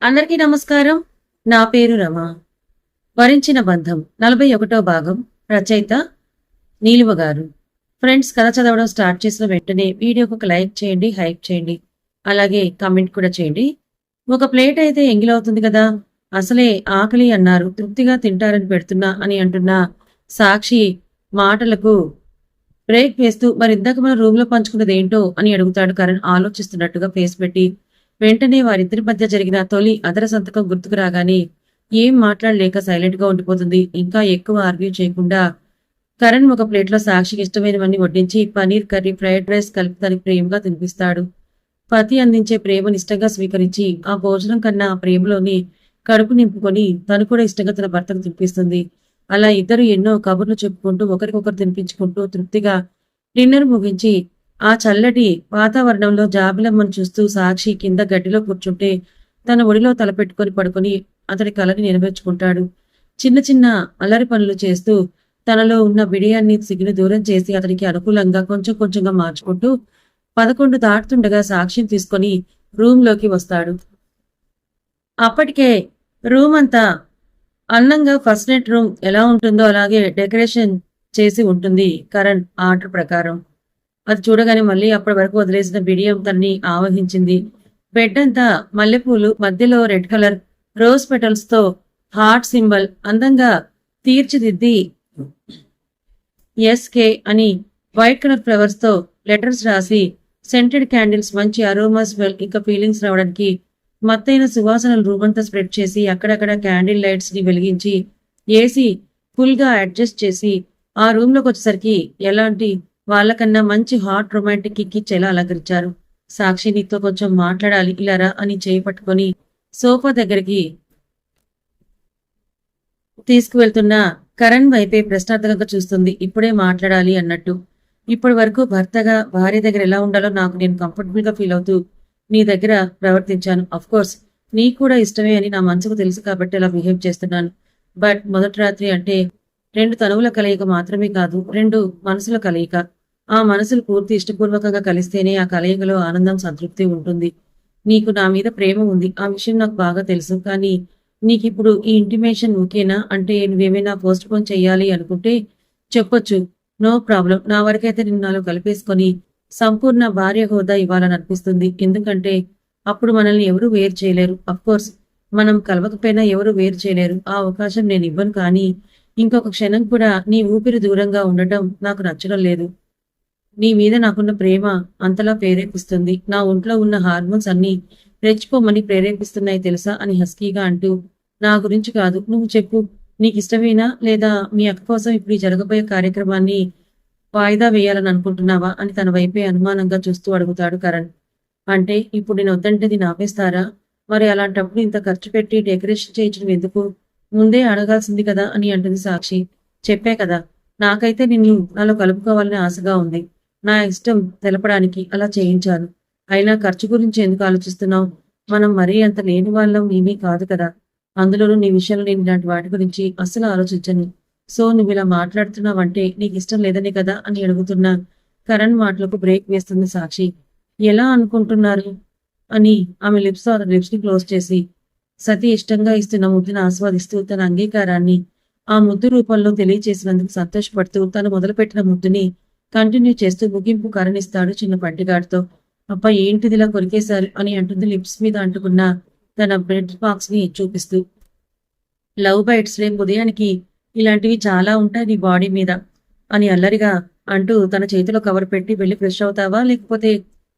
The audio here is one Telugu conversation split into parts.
అందరికీ నమస్కారం. నా పేరు రమ. వరించిన బంధం 41వ భాగం. రచయిత నీలువ గారు. ఫ్రెండ్స్, కథ చదవడం స్టార్ట్ చేసిన వెంటనే వీడియోకి ఒక లైక్ చేయండి, హైప్ చేయండి, అలాగే కామెంట్ కూడా చేయండి. ఒక ప్లేట్ అయితే ఎంగిలవుతుంది కదా, అసలే ఆకలి అన్నారు, తృప్తిగా తింటారని పెడుతున్నా అని అంటున్న సాక్షి మాటలకు బ్రేక్ వేస్తూ మరి ఇందాక మన రూమ్ లో పంచుకున్నది ఏంటో అని అడుగుతాడు కరణ్ ఆలోచిస్తున్నట్టుగా ఫేస్ పెట్టి. వెంటనే వారిద్దరి మధ్య జరిగిన తొలి అదర సంతకం గుర్తుకు రాగానే ఏం మాట్లాడలేక సైలెంట్ గా ఉండిపోతుంది. ఇంకా ఎక్కువ ఆర్గ్యూ చేయకుండా కరణ్ ఒక ప్లేట్లో సాక్షికి ఇష్టమైనవన్నీ వడ్డించి పనీర్ కర్రీ, ఫ్రైడ్ రైస్ కలిపి తనకి ప్రేమగా తినిపిస్తాడు. పతి అందించే ప్రేమను ఇష్టంగా స్వీకరించి ఆ భోజనం కన్నా ఆ ప్రేమలోని కడుపు నింపుకొని తను కూడా ఇష్టంగా తన భర్తకు తినిపిస్తుంది. అలా ఇద్దరు ఎన్నో కబుర్లు చెప్పుకుంటూ ఒకరికొకరు తినిపించుకుంటూ తృప్తిగా డిన్నర్ ముగించి ఆ చల్లటి వాతావరణంలో జాబిలమ్మను చూస్తూ సాక్షి కింద గడ్డిలో కూర్చుంటే తన ఒడిలో తలపెట్టుకొని పడుకొని అతడి కలని నెరవేర్చుకుంటాడు. చిన్న చిన్న అల్లరి పనులు చేస్తూ తనలో ఉన్న బిడియాన్ని సిగ్గును దూరం చేసి అతనికి అనుకూలంగా కొంచెం కొంచెంగా మార్చుకుంటూ 11 దాటుతుండగా సాక్షిని తీసుకొని రూమ్ లోకి వస్తాడు. అప్పటికే రూమ్ అంతా అందంగా ఫస్ట్ నైట్ రూమ్ ఎలా ఉంటుందో అలాగే డెకరేషన్ చేసి ఉంటుంది కరణ్ ఆర్డర్ ప్రకారం. అది చూడగానే మళ్ళీ అప్పటి వరకు వదిలేసిన బిడియం తన్ని ఆవహించింది. బెడ్ అంతా మల్లెపూలు, మధ్యలో రెడ్ కలర్ రోజ్ పెటల్స్ తో హార్ట్ సింబల్ అందంగా తీర్చిదిద్ది ఎస్కే అని వైట్ కలర్ ఫ్లవర్స్ తో లెటర్స్ రాసి సెంటెడ్ క్యాండిల్స్, మంచి అరోమా స్మెల్ ఇంకా ఫీలింగ్స్ రావడానికి మత్తైన సువాసనలు రూమ్ అంతా స్ప్రెడ్ చేసి అక్కడక్కడ క్యాండిల్ లైట్స్ ని వెలిగించి ఏసీ ఫుల్ గా అడ్జస్ట్ చేసి ఆ రూమ్ లోకి వచ్చేసరికి ఎలాంటి వాళ్ళకన్నా మంచి హాట్ రొమాంటిక్ కిక్కిచ్చేలా అలంకరించారు. సాక్షి నీతో కొంచెం మాట్లాడాలి, ఇలారా అని చేయి పట్టుకొని సోఫా దగ్గరికి తీసుకువెళ్తున్న కరణ్ వైపే ప్రశ్నార్థకంగా చూస్తుంది. ఇప్పుడే మాట్లాడాలి అన్నట్టు. ఇప్పటి వరకు భర్తగా భార్య దగ్గర ఎలా ఉండాలో నాకు నేను కంఫర్టబుల్ గా ఫీల్ అవుతూ నీ దగ్గర ప్రవర్తించాను. అఫ్ కోర్స్ నీకు కూడా ఇష్టమే అని నా మనసుకు తెలుసు కాబట్టి అలా బిహేవ్ చేస్తున్నాను. బట్ మొదటి రాత్రి అంటే 2 తనువుల కలయిక మాత్రమే కాదు, 2 మనసుల కలయిక. ఆ మనసులు పూర్తి ఇష్టపూర్వకంగా కలిస్తేనే ఆ కలయికలో ఆనందం, సంతృప్తి ఉంటుంది. నీకు నా మీద ప్రేమ ఉంది, ఆ విషయం నాకు బాగా తెలుసు. కానీ నీకిప్పుడు ఈ ఇంటిమేషన్ ఓకేనా? అంటే నువ్వేమైనా పోస్ట్ పోన్ చెయ్యాలి అనుకుంటే చెప్పొచ్చు, నో ప్రాబ్లం. నా వరకైతే నిన్ను నాలో కలిపేసుకొని సంపూర్ణ భార్య హోదా ఇవ్వాలని అనిపిస్తుంది. ఎందుకంటే అప్పుడు మనల్ని ఎవరూ వేరు చేయలేరు. కోర్స్ మనం కలవకపోయినా ఎవరు వేరు చేయలేరు. ఆ అవకాశం నేను ఇవ్వను. కానీ ఇంకొక క్షణం కూడా నీ ఊపిరి దూరంగా ఉండటం నాకు నచ్చడం లేదు. నీ మీద నాకున్న ప్రేమ అంతలా ప్రేరేపిస్తుంది. నా ఒంట్లో ఉన్న హార్మోన్స్ అన్ని రెచ్చిపోమని ప్రేరేపిస్తున్నాయి తెలుసా అని హస్కీగా అంటూ, నా గురించి కాదు, నువ్వు చెప్పు, నీకు ఇష్టమేనా లేదా మీ అక్క కోసం ఇప్పుడు జరగబోయే కార్యక్రమాన్ని వాయిదా వేయాలని అనుకుంటున్నావా అని తన వైపే అనుమానంగా చూస్తూ అడుగుతాడు కరణ్. అంటే ఇప్పుడు నేను వద్దంటే దీన్ని ఆపేస్తారా? మరి అలాంటప్పుడు ఇంత ఖర్చు పెట్టి డెకరేషన్ చేయించడం ఎందుకు? ముందే అడగాల్సింది కదా అని అంటుంది సాక్షి. చెప్పే కదా, నాకైతే నిన్ను నాలో కలుపుకోవాలని ఆశగా ఉంది. నా ఇష్టం తెలపడానికి అలా చేయించాను. అయినా ఖర్చు గురించి ఎందుకు ఆలోచిస్తున్నావు? మనం మరీ అంత లేని వాళ్ళం ఏమీ కాదు కదా. అందులోనూ నీ విషయంలో నేను ఇలాంటి వాటి గురించి అస్సలు ఆలోచించను. సో నువ్వు ఇలా మాట్లాడుతున్నావంటే నీకు ఇష్టం లేదనే కదా అని అడుగుతున్న కరణ్ మాటలకు బ్రేక్ వేస్తుంది సాక్షి. ఎలా అనుకుంటున్నారు అని ఆమె లిప్స్ ని క్లోజ్ చేసి సతీ ఇష్టంగా ఇస్తున్న ముద్దును ఆస్వాదిస్తూ తన అంగీకారాన్ని ఆ ముద్దు రూపంలో తెలియచేసినందుకు సంతోషపడుతూ తను మొదలుపెట్టిన ముద్దుని కంటిన్యూ చేస్తూ ముగింపు కరణిస్తాడు చిన్న పంటిగాడితో. అబ్బా ఏంటిదిలా కొరికేశారు అని అంటుంది లిప్స్ మీద అంటుకున్న తన బ్రెడ్ బాక్స్ ని చూపిస్తూ. లవ్ బైట్స్ రేపు ఉదయానికి ఇలాంటివి చాలా ఉంటాయి నీ బాడీ మీద అని అల్లరిగా అంటూ తన చేతిలో కవర్ పెట్టి వెళ్ళి ఫ్రెష్ అవుతావా లేకపోతే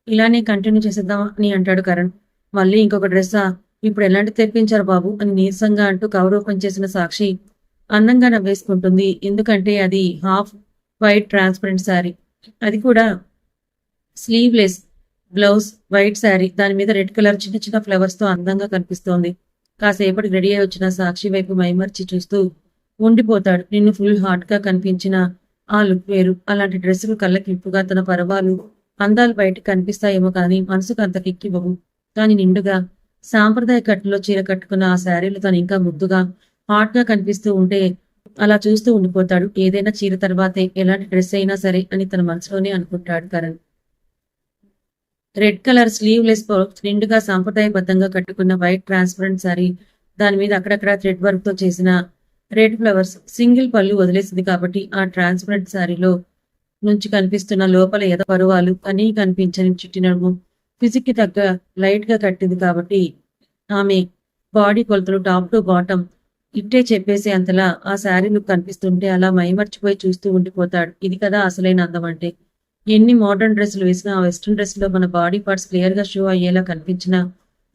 ఇలానే కంటిన్యూ చేసేద్దామా అని అంటాడు కరణ్. మళ్ళీ ఇంకొక డ్రెస్సా? ఇప్పుడు ఎలాంటి తెప్పించారు బాబు అని నీరసంగా అంటూ కవర్ ఓపెన్ చేసిన సాక్షి అందంగా నవ్వేసుకుంటుంది. ఎందుకంటే అది హాఫ్ వైట్ ట్రాన్స్పరెంట్ శారీ, అది కూడా స్లీవ్లెస్ బ్లౌజ్, వైట్ శారీ, దాని మీద రెడ్ కలర్ చిన్న చిన్న ఫ్లవర్స్ తో అందంగా కనిపిస్తోంది. కాసేపటికి రెడీ అయి వచ్చిన సాక్షి వైపు మైమర్చి చూస్తూ ఉండిపోతాడు. నిన్ను ఫుల్ హాట్ గా కనిపించిన ఆ లుక్ వేరు. అలాంటి డ్రెస్సులు కళ్ళకి ఇప్పుగా తన పరవాలు అందాలు బయటకు కనిపిస్తాయేమో కానీ మనసుకు అంత కిక్కివ్వవు. కానీ నిండుగా సాంప్రదాయ కట్టులో చీర కట్టుకున్న ఆ శారీలు తను ఇంకా ముద్దుగా హాట్ గా కనిపిస్తూ ఉంటే అలా చూస్తూ ఉండిపోతాడు. ఏదైనా చీర తర్వాతే ఎలాంటి డ్రెస్ అయినా సరే అని తన మనసులోనే అనుకుంటాడు కరణ్. రెడ్ కలర్ స్లీవ్లెస్ నిండుగా సాంప్రదాయబద్ధంగా కట్టుకున్న వైట్ ట్రాన్స్పరెంట్ సారీ, దాని మీద అక్కడక్కడ థ్రెడ్ వర్క్ తో చేసిన రెడ్ ఫ్లవర్స్, సింగిల్ పళ్ళు వదిలేసింది కాబట్టి ఆ ట్రాన్స్పరెంట్ సారీలో నుంచి కనిపిస్తున్న లోపల ఎద పరువాలు, కనీ కనిపించని చిట్టి నడుము, ఫిజిక్ కి తగ్గ లైట్ గా కట్టింది కాబట్టి ఆమె బాడీ కొలతలు టాప్ టు బాటం ఇట్టే చెప్పేసే అంతలా ఆ శారీ లుక్ కనిపిస్తుంటే అలా మైమర్చిపోయి చూస్తూ ఉండిపోతాడు. ఇది కదా అసలైన అందం అంటే. ఎన్ని మోడర్న్ డ్రెస్సులు వేసినా ఆ వెస్ట్రన్ డ్రెస్ లో మన బాడీ పార్ట్స్ క్లియర్ గా షో అయ్యేలా కనిపించినా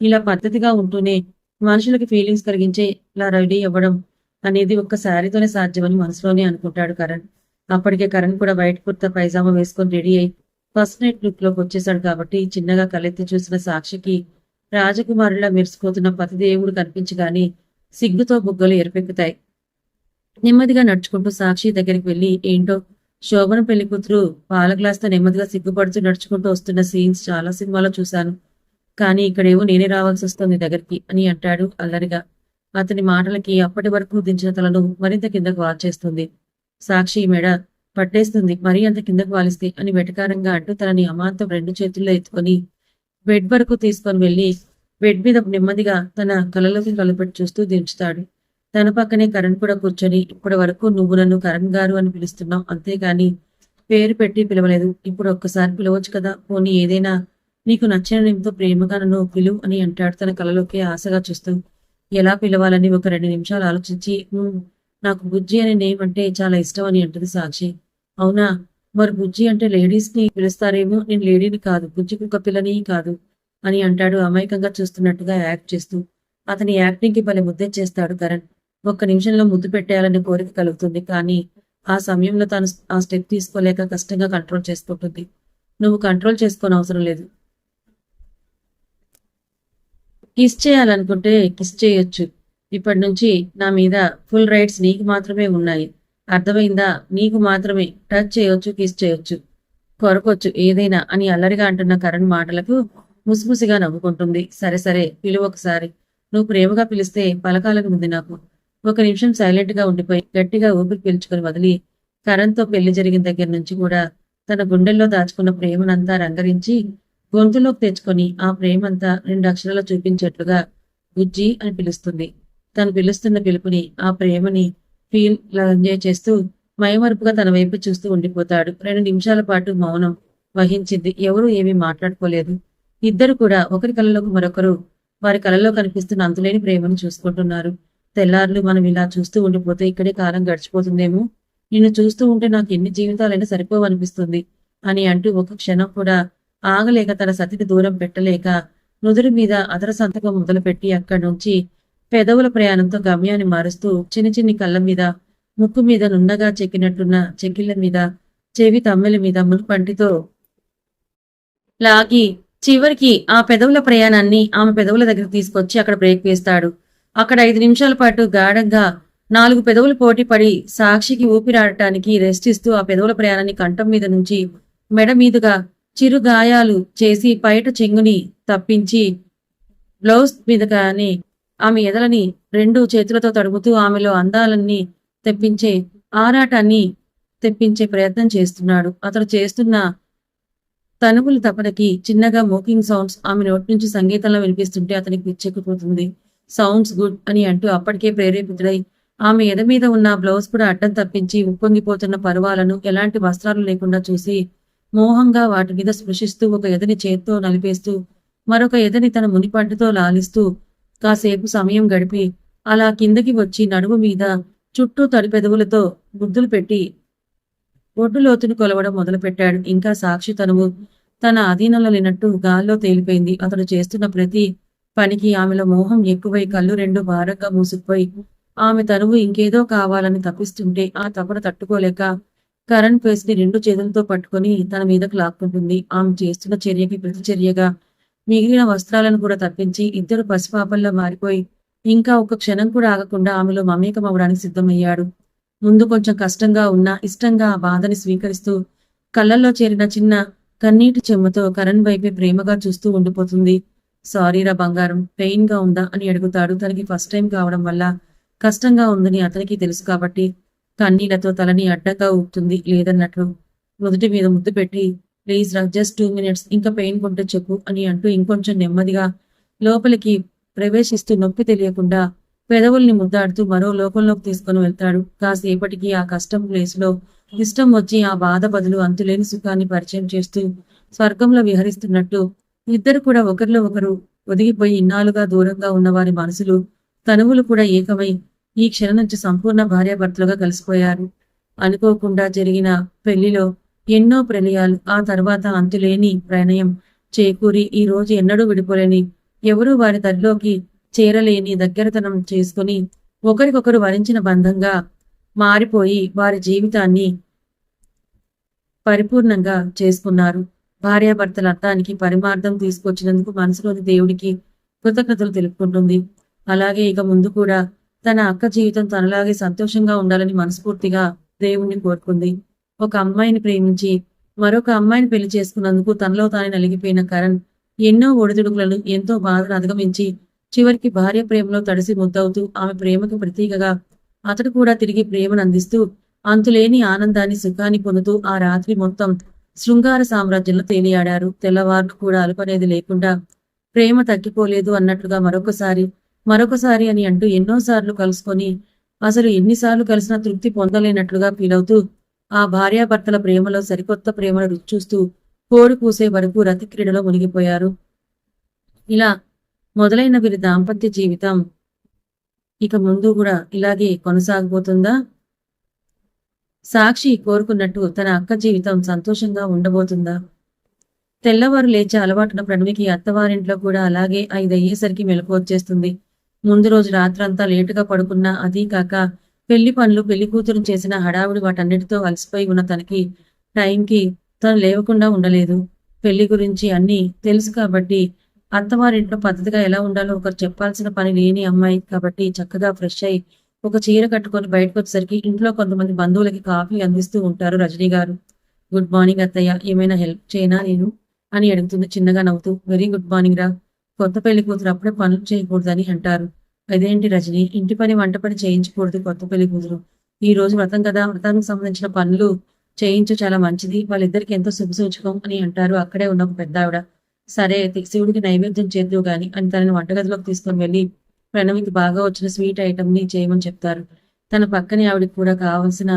ఇలా పద్ధతిగా ఉంటూనే మనుషులకి ఫీలింగ్స్ కలిగించే ఇలా రెడీ అవ్వడం అనేది ఒక్క శారీతోనే సాధ్యమని మనసులోనే అనుకుంటాడు కరణ్. అప్పటికే కరణ్ కూడా వైట్ కుర్తా పైజామా వేసుకొని రెడీ అయి ఫస్ట్ నైట్ లుక్ లోకి వచ్చేసాడు కాబట్టి చిన్నగా కలెత్తి చూసిన సాక్షికి రాజకుమారులా మెరిసిపోతున్న పతిదేవుడు కనిపించగానే సిగ్గుతో బుగ్గలు ఎరుపెక్కుతాయి. నెమ్మదిగా నడుచుకుంటూ సాక్షి దగ్గరికి వెళ్లి ఏంటో శోభన పెళ్లి కూతురు పాల గ్లాస్తో నెమ్మదిగా సిగ్గుపడుతూ నడుచుకుంటూ వస్తున్న సీన్స్ చాలా సినిమాలో చూశాను, కానీ ఇక్కడేవో నేనే రావాల్సి వస్తుంది దగ్గరికి అని అంటాడు అల్లరిగా. అతని మాటలకి అప్పటి వరకు దించిన తలను మరింత కిందకు వాల్చేస్తుంది. సాక్షి మెడ పట్టేస్తుంది మరీ అంత కిందకు వాలిస్తే అని వెటకారంగా అంటూ తనని అమాంతం రెండు చేతుల్లో ఎత్తుకొని బెడ్ వరకు తీసుకొని వెళ్లి బెడ్ మీద నెమ్మదిగా తన కళ్ళలోకి కలుపెట్టి చూస్తూ దించుతాడు. తన పక్కనే కరణ్ కూడా కూర్చొని ఇప్పటి వరకు నువ్వు నన్ను కరణ్ గారు అని పిలుస్తున్నావు, అంతేగాని పేరు పెట్టి పిలవలేదు. ఇప్పుడు ఒక్కసారి పిలవచ్చు కదా, పోనీ ఏదైనా నీకు నచ్చిన నేమ్తో ప్రేమగా నన్ను పిలువు అని అంటాడు తన కళ్ళలోకి ఆశగా చూస్తూ. ఎలా పిలవాలని ఒక 2 నిమిషాలు ఆలోచించి నాకు బుజ్జి అనే నేమ్ అంటే చాలా ఇష్టం అని అంటుంది సాక్షి. అవునా, మరి బుజ్జి అంటే లేడీస్ ని పిలుస్తారేమో, నేను లేడీని కాదు, బుజ్జి కుక్క పిల్లని కాదు అని అంటాడు అమాయకంగా చూస్తున్నట్టుగా యాక్ట్ చేస్తూ. అతని యాక్టింగ్ కి భలే ముద్దెచ్చేస్తాడు కరణ్. ఒక్క నిమిషంలో ముద్దు పెట్టేయాలనే కోరిక కలుగుతుంది, కానీ ఆ సమయంలో తాను ఆ స్టెప్ తీసుకోలేక కష్టంగా కంట్రోల్ చేసుకుంటుంది. నువ్వు కంట్రోల్ చేసుకోని అవసరం లేదు. కిస్ చేయాలనుకుంటే కిస్ చేయొచ్చు. ఇప్పటి నుంచి నా మీద ఫుల్ రైట్స్ నీకు మాత్రమే ఉన్నాయి, అర్థమైందా? నీకు మాత్రమే టచ్ చేయొచ్చు, కిస్ చేయొచ్చు, కొరకొచ్చు ఏదైనా అని అల్లరిగా అంటున్న కరణ్ మాటలకు ముసిముసిగా నవ్వుకుంటుంది. సరే సరే పిలువు ఒకసారి. నువ్వు ప్రేమగా పిలిస్తే పలకాలకు ఉంది నాకు. ఒక నిమిషం సైలెంట్ గా ఉండిపోయి గట్టిగా ఊపిరి పీల్చుకొని వదిలి కరణ్తో పెళ్లి జరిగిన దగ్గర నుంచి కూడా తన గుండెల్లో దాచుకున్న ప్రేమనంతా రంగరించి గొంతులోకి తెచ్చుకొని ఆ ప్రేమంతా 2 అక్షరాలు చూపించేట్లుగా బుజ్జి అని పిలుస్తుంది. తను పిలుస్తున్న పిలుపుని, ఆ ప్రేమని ఫీల్ ఎంజాయ్ చేస్తూ మైమరుపుగా తన వైపు చూస్తూ ఉండిపోతాడు. 2 నిమిషాల పాటు మౌనం వహించింది. ఎవరూ ఏమీ మాట్లాడుకోలేదు. ఇద్దరు కూడా ఒకరి కళ్ళలోకి మరొకరు వారి కళ్ళలో కనిపిస్తున్న అంతులేని ప్రేమను చూసుకుంటున్నారు. తెల్లార్లు మనం ఇలా చూస్తూ ఉండిపోతే ఇక్కడే కాలం గడిచిపోతుందేమో, నిన్ను చూస్తూ ఉంటే నాకు ఎన్ని జీవితాలైనా సరిపోవనిపిస్తుంది అని అంటూ ఒక క్షణం కూడా ఆగలేక తన సతిని దూరం పెట్టలేక నుదురు మీద అదర సంతకం మొదలుపెట్టి అక్కడి నుంచి పెదవుల ప్రయాణంతో గమ్యాన్ని మారుస్తూ చిన్న చిన్ని కళ్ళ మీద, ముక్కు మీద నున్నగా చెక్కినట్టున్న చెక్కిళ్ళ మీద, చెవి తమ్మెల మీద మునుపంటితో లాగి చివరికి ఆ పెదవుల ప్రయాణాన్ని ఆమె పెదవుల దగ్గర తీసుకొచ్చి అక్కడ బ్రేక్ వేస్తాడు. అక్కడ 5 నిమిషాల పాటు గాఢంగా 4 పెదవులు పోటీ పడి సాక్షికి ఊపిరాడటానికి రెస్ట్ ఇస్తూ ఆ పెదవుల ప్రయాణాన్ని కంఠం మీద నుంచి మెడ మీదుగా చిరు గాయాలు చేసి పైట చెంగుని తప్పించి బ్లౌజ్ మీద కానీ ఆమె ఎదలని 2 చేతులతో తడుముతూ ఆమెలో అందాలన్నీ తెప్పించే ఆరాటాన్ని తెప్పించే ప్రయత్నం చేస్తున్నాడు. అతడు చేస్తున్న తనువుల తపనకి చిన్నగా మోకింగ్ సౌండ్స్ ఆమె నోటి నుంచి సంగీతంలో వినిపిస్తుంటే అతనికి పిచ్చెక్కిపోతుంది. సౌండ్స్ గుడ్ అని అంటూ అప్పటికే ప్రేరేపితుడై ఆమె ఎద మీద ఉన్న బ్లౌజ్ కూడా అడ్డం తప్పించి ఉప్పొంగిపోతున్న పరువాలను ఎలాంటి వస్త్రాలు లేకుండా చూసి మోహంగా వాటి మీద స్పృశిస్తూ ఒక ఎదని చేత్తో నలిపేస్తూ మరొక ఎదని తన మునిపంటితో లాలిస్తూ కాసేపు సమయం గడిపి అలా కిందకి వచ్చి నడుము మీద చుట్టూ తడి పెదవులతో ముద్దులు పెట్టి ఒడ్డు లోతును కొలవడం మొదలుపెట్టాడు. ఇంకా సాక్షి తనువు తన అధీనంలో లేనట్టు గాల్లో తేలిపోయింది. అతడు చేస్తున్న ప్రతి పనికి ఆమెలో మోహం ఎక్కువై కళ్ళు 2 భారంగా మూసుకుపోయి ఆమె తనువు ఇంకేదో కావాలని తప్పిస్తుంటే ఆ తపన తట్టుకోలేక కరణ్ ఫేస్ ని 2 చేతులతో పట్టుకొని తన మీదకు లాక్కుంటుంది. ఆమె చేస్తున్న చర్యకి ప్రతిచర్యగా మిగిలిన వస్త్రాలను కూడా తప్పించి ఇద్దరు పసిపాపల్లా మారిపోయి ఇంకా ఒక క్షణం కూడా ఆగకుండా ఆమెలో మమేకం అవడానికి సిద్ధమయ్యాడు. ముందు కొంచెం కష్టంగా ఉన్నా ఇష్టంగా ఆ బాధని స్వీకరిస్తూ కళ్ళల్లో చేరిన చిన్న కన్నీటి చెమ్మతో కరణ్ వైపే ప్రేమగా చూస్తూ ఉండిపోతుంది. సారీరా బంగారం, పెయిన్ గా ఉందా అని అడుగుతాడు. తనకి ఫస్ట్ టైం కావడం వల్ల కష్టంగా ఉందని అతనికి తెలుసు కాబట్టి కన్నీళ్లతో తలని అడ్డంగా ఊపుతుంది. లేదన్నట్లు నుదుటి మీద ముద్దు పెట్టి ప్లీజ్ రా, జస్ట్ 2 minutes, ఇంకా పెయిన్ కొంటే చెప్పు అని అంటూ ఇంకొంచెం నెమ్మదిగా లోపలికి ప్రవేశిస్తూ నొప్పి తెలియకుండా పెదవుల్ని ముద్దాడుతూ మరో లోకంలోకి తీసుకొని వెళ్తాడు. కాసేపటికి ఆ కష్టం ప్లేస్లో ఇష్టం వచ్చి ఆ బాధ బదులు అంతులేని సుఖాన్ని పరిచయం చేస్తూ స్వర్గంలో విహరిస్తున్నట్టు ఇద్దరు కూడా ఒకరిలో ఒకరు ఒదిగిపోయి ఇన్నాళ్ళుగా దూరంగా ఉన్న వారి మనసులు తనువులు కూడా ఏకమై ఈ క్షణం నుంచి సంపూర్ణ భార్యాభర్తలుగా కలిసిపోయారు. అనుకోకుండా జరిగిన పెళ్లిలో ఎన్నో ప్రళయాలు, ఆ తర్వాత అంతులేని ప్రణయం చేకూరి ఈ రోజు ఎన్నడూ విడిపోలేని, ఎవరూ వారి తల్లిలోకి చేరలేని దగ్గరతనం చేసుకుని ఒకరికొకరు వరించిన బంధంగా మారిపోయి వారి జీవితాన్ని పరిపూర్ణంగా చేసుకున్నారు. భార్యాభర్తల అర్థానికి పరిమార్థం తీసుకొచ్చినందుకు మనసులోని దేవుడికి కృతజ్ఞతలు తెలుపుకుంటుంది. అలాగే ఇక ముందు కూడా తన అక్క జీవితం తనలాగే సంతోషంగా ఉండాలని మనస్ఫూర్తిగా దేవుణ్ణి కోరుకుంది. ఒక అమ్మాయిని ప్రేమించి మరొక అమ్మాయిని పెళ్లి చేసుకున్నందుకు తనలో తానే నలిగిపోయిన కరణ్ ఎన్నో ఒడిదుడుకులను, ఎంతో బాధను అధిగమించి చివరికి భార్య ప్రేమలో తడిసి ముద్దవుతూ ఆమె ప్రేమకు ప్రతీకగా అతడు కూడా తిరిగి ప్రేమను అందిస్తూ అంతులేని ఆనందాన్ని, సుఖాన్ని పొందుతూ ఆ రాత్రి మొత్తం శృంగార సామ్రాజ్యంలో తేలియాడారు. తెల్లవారు కూడా అలుపనేది లేకుండా ప్రేమ తగ్గిపోలేదు అన్నట్లుగా మరొకసారి అని అంటూ ఎన్నోసార్లు కలుసుకొని అసలు ఎన్నిసార్లు కలిసినా తృప్తి పొందలేనట్లుగా ఫీలవుతూ ఆ భార్యాభర్తల ప్రేమలో సరికొత్త ప్రేమను రుచి చూస్తూ కోడి కూసే వరకు రతి క్రీడలో మునిగిపోయారు. ఇలా మొదలైన వీరి దాంపత్య జీవితం ఇక ముందు కూడా ఇలాగే కొనసాగబోతుందా? సాక్షి కోరుకున్నట్టు తన అక్క జీవితం సంతోషంగా ఉండబోతుందా? తెల్లవారు లేచే అలవాటున ప్రణవికి అత్తవారింట్లో కూడా అలాగే 5 అయ్యేసరికి మెలకు వచ్చేస్తుంది. ముందు రోజు రాత్రంతా లేటుగా పడుకున్నా, అదీ కాక పెళ్లి పనులు, పెళ్లి కూతురు చేసిన హడావుడి వాటన్నిటితో అలసిపోయి ఉన్న తనకి టైంకి తను లేవకుండా ఉండలేదు. పెళ్లి గురించి అన్నీ తెలుసు కాబట్టి అత్తవారింట్లో పద్ధతిగా ఎలా ఉండాలో ఒకరు చెప్పాల్సిన పని లేని అమ్మాయి కాబట్టి చక్కగా ఫ్రెష్ అయి ఒక చీర కట్టుకొని బయటకు వచ్చేసరికి ఇంట్లో కొంతమంది బంధువులకి కాఫీ అందిస్తూ ఉంటారు రజనీ గారు. గుడ్ మార్నింగ్ అత్తయ్య, ఏమైనా హెల్ప్ చేయనా నేను అని అడుగుతుంది చిన్నగా నవ్వుతూ. వెరీ గుడ్ మార్నింగ్ రా, కొత్త పెళ్లి కూతురు అప్పుడే పనులు చేయకూడదని అంటారు. అదేంటి రజనీ, ఇంటి పని వంట పని చేయించకూడదు కొత్త పెళ్లి కూతురు? ఈ రోజు వ్రతం కదా, వ్రతానికి సంబంధించిన పనులు చేయించు, చాలా మంచిది, వాళ్ళిద్దరికి ఎంతో శుభసూచకం అని అంటారు అక్కడే ఉన్న ఒక పెద్ద ఆవిడ. సరే అయితే శివుడికి నైవేద్యం చేద్దువు గాని అని తనని వంటగదిలోకి తీసుకొని వెళ్ళి ప్రణవికి బాగా వచ్చిన స్వీట్ ఐటమ్ని చేయమని చెప్తారు. తన పక్కనే ఆవిడకి కూడా కావాల్సిన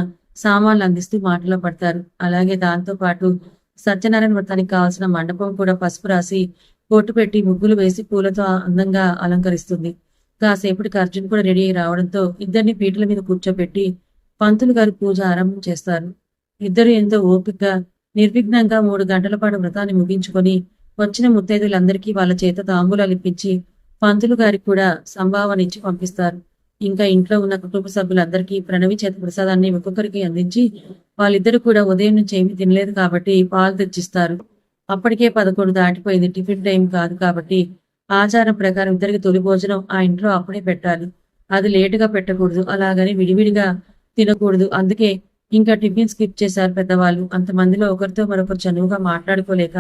సామాన్లు అందిస్తూ మాటలో పడతారు. అలాగే దాంతో పాటు సత్యనారాయణ వ్రతానికి కావాల్సిన మండపం కూడా పసుపు రాసి బొట్టు పెట్టి ముగ్గులు వేసి పూలతో అందంగా అలంకరిస్తుంది. కాసేపటికి అర్జున్ కూడా రెడీ అయి రావడంతో ఇద్దరిని పీటల మీద కూర్చోబెట్టి పంతులు గారు పూజ ఆరంభం చేస్తారు. ఇద్దరు ఎంతో ఓపికగా నిర్విఘ్నంగా 3 గంటల పాటు వ్రతాన్ని ముగించుకొని వచ్చిన ముత్తైదులందరికీ వాళ్ళ చేత తాంబూలాలు ఇప్పించి పంతులు గారికి కూడా సంభావన ఇచ్చి పంపిస్తారు. ఇంకా ఇంట్లో ఉన్న కుటుంబ సభ్యులందరికీ ప్రణవి చేత ప్రసాదాన్ని ఒక్కొక్కరికి అందించి వాళ్ళిద్దరు కూడా ఉదయం నుంచి ఏమీ తినలేదు కాబట్టి పాలు తెచ్చిస్తారు. అప్పటికే 11 దాటిపోయింది, టిఫిన్ టైం కాదు కాబట్టి ఆచారం ప్రకారం ఇద్దరికి తొలి భోజనం ఆ ఇంట్లో అప్పుడే పెట్టాలి. అది లేటుగా పెట్టకూడదు, అలాగని విడివిడిగా తినకూడదు. అందుకే ఇంకా టిఫిన్ స్కిప్ చేశారు పెద్దవాళ్ళు. అంతమందిలో ఒకరితో మరొకరు చనువుగా మాట్లాడుకోలేక,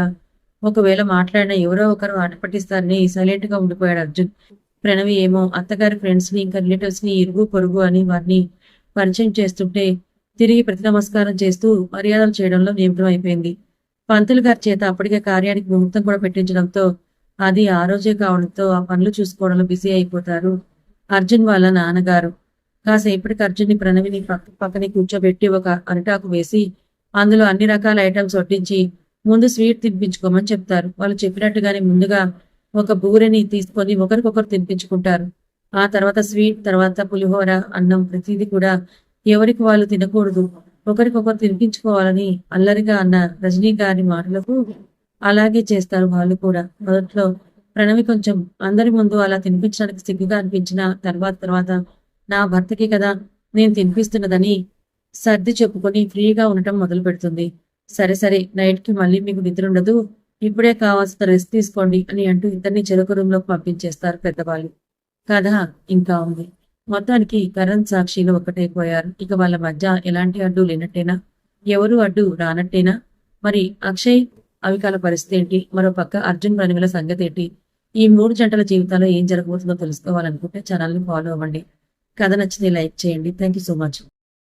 ఒకవేళ మాట్లాడినా ఎవరో ఒకరు ఆట పట్టిస్తారని సైలెంట్ గా ఉండిపోయాడు అర్జున్. ప్రణవి ఏమో అత్తగారి ఫ్రెండ్స్ ని, ఇంకా రిలేటివ్స్ ని ఇరుగు పొరుగు అని వారిని పరిచయం చేస్తుంటే తిరిగి ప్రతి నమస్కారం చేస్తూ మర్యాదలు చేయడంలో నిమగ్నం అయిపోయింది. పంతులు గారి చేత అప్పటికే కార్యానికి ముహూర్తం కూడా పెట్టించడంతో అది ఆ రోజే కావడంతో ఆ పనులు చూసుకోవడంలో బిజీ అయిపోతారు అర్జున్ వాళ్ళ నాన్నగారు. కాసేపటికి అర్జున్ని ప్రణవిని పక్కనే కూర్చోబెట్టి ఒక అరిటాకు వేసి అందులో అన్ని రకాల ఐటమ్స్ వడ్డించి ముందు స్వీట్ తినిపించుకోమని చెప్తారు. వాళ్ళు చెప్పినట్టుగానే ముందుగా ఒక బూరెని తీసుకొని ఒకరికొకరు తినిపించుకుంటారు. ఆ తర్వాత స్వీట్, తర్వాత పులిహోర, అన్నం, ప్రతిదీ కూడా ఎవరికి వాళ్ళు తినకూడదు, ఒకరికొకరు తినిపించుకోవాలని అల్లరిగా అన్న రజనీ గారి మాటలకు అలాగే చేస్తారు వాళ్ళు కూడా. మొదట్లో ప్రణవి కొంచెం అందరి ముందు అలా తినిపించడానికి సిగ్గుగా అనిపించిన తర్వాత నా భర్తకి కదా నేను తినిపిస్తున్నదని సర్ది చెప్పుకొని ఫ్రీగా ఉండటం మొదలు పెడుతుంది. సరే నైట్కి మళ్ళీ మీకు నిద్ర ఉండదు, ఇప్పుడే కావాల్సిన రెస్ట్ తీసుకోండి అని అంటూ ఇద్దరిని చెరొక రూమ్లోకి పంపించేస్తారు పెద్దవాళ్ళు. కథ ఇంకా ఉంది. మొత్తానికి కరణ్ సాక్షిలో ఒక్కటైపోయారు. ఇక వాళ్ళ మధ్య ఎలాంటి అడ్డు లేనట్టేనా? ఎవరు అడ్డు రానట్టేనా? మరి అక్షయ్ అవికాల పరిస్థితి ఏంటి? మరో పక్క అర్జున్ ప్రణవిల సంగతి ఏంటి? ఈ 3 జంటల జీవితాల్లో ఏం జరగబోతుందో తెలుసుకోవాలనుకుంటే ఛానల్ని ఫాలో అవ్వండి. కథ నచ్చితే లైక్ చేయండి. Thank you so much.